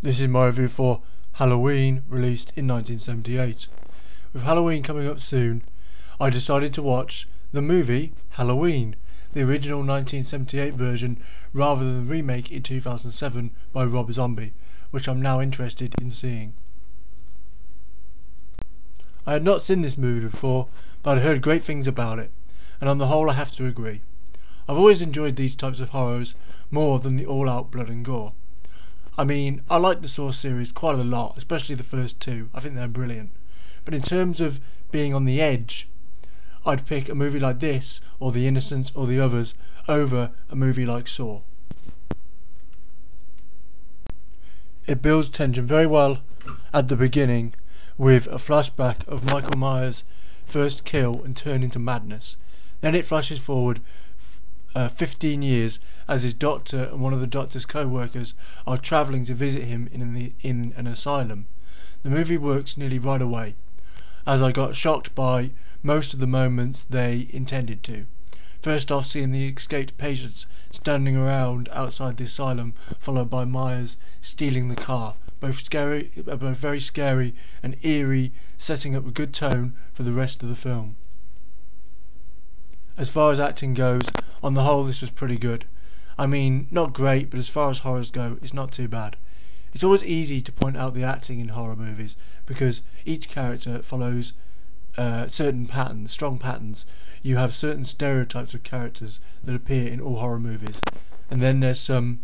This is my review for Halloween, released in 1978. With Halloween coming up soon, I decided to watch the movie Halloween, the original 1978 version, rather than the remake in 2007 by Rob Zombie, which I'm now interested in seeing. I had not seen this movie before, but I heard great things about it, and on the whole I have to agree. I've always enjoyed these types of horrors more than the all-out blood and gore. I mean, I like the Saw series quite a lot, especially the first two. I think they're brilliant. But in terms of being on the edge, I'd pick a movie like this, or The Innocents, or the others, over a movie like Saw. It builds tension very well at the beginning, with a flashback of Michael Myers' first kill and turn into madness. Then it flashes forward 15 years as his doctor and one of the doctor's co-workers are travelling to visit him in an asylum. The movie works nearly right away, as I got shocked by most of the moments they intended to. First off, seeing the escaped patients standing around outside the asylum, followed by Myers stealing the car. Both very scary and eerie, setting up a good tone for the rest of the film. As far as acting goes, on the whole this was pretty good. I mean, not great, but as far as horrors go, it's not too bad. It's always easy to point out the acting in horror movies, because each character follows certain patterns, strong patterns. You have certain stereotypes of characters that appear in all horror movies, and then there's some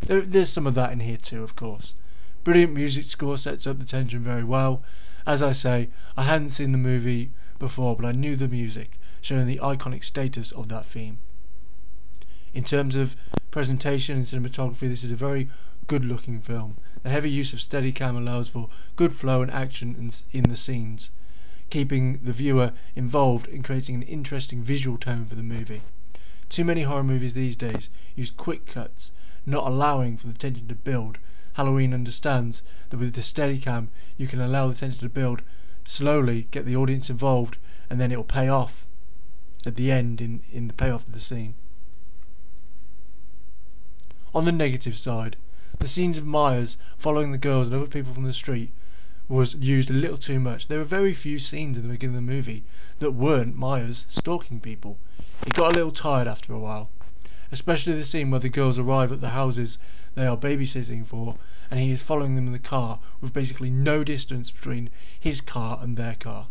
of that in here too, of course. Brilliant music score sets up the tension very well. As I say, I hadn't seen the movie before, but I knew the music, showing the iconic status of that theme. In terms of presentation and cinematography, this is a very good looking film. The heavy use of Steadicam allows for good flow and action in the scenes, keeping the viewer involved and creating an interesting visual tone for the movie. Too many horror movies these days use quick cuts, not allowing for the tension to build. Halloween understands that with the Steadicam you can allow the tension to build slowly, get the audience involved, and then it will pay off at the end in the payoff of the scene. On the negative side, the scenes of Myers following the girls and other people from the street was used a little too much. There were very few scenes in the beginning of the movie that weren't Myers stalking people. It got a little tired after a while, especially the scene where the girls arrive at the houses they are babysitting for, and he is following them in the car with basically no distance between his car and their car.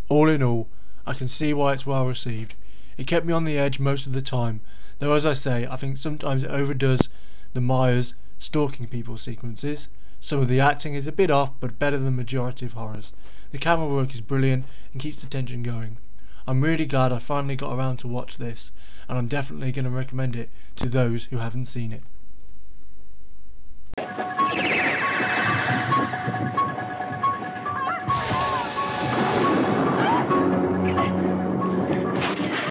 All in all, I can see why it's well received. It kept me on the edge most of the time, though as I say, I think sometimes it overdoes the Myers stalking people sequences. Some of the acting is a bit off, but better than the majority of horrors. The camera work is brilliant and keeps the tension going. I'm really glad I finally got around to watch this, and I'm definitely going to recommend it to those who haven't seen it.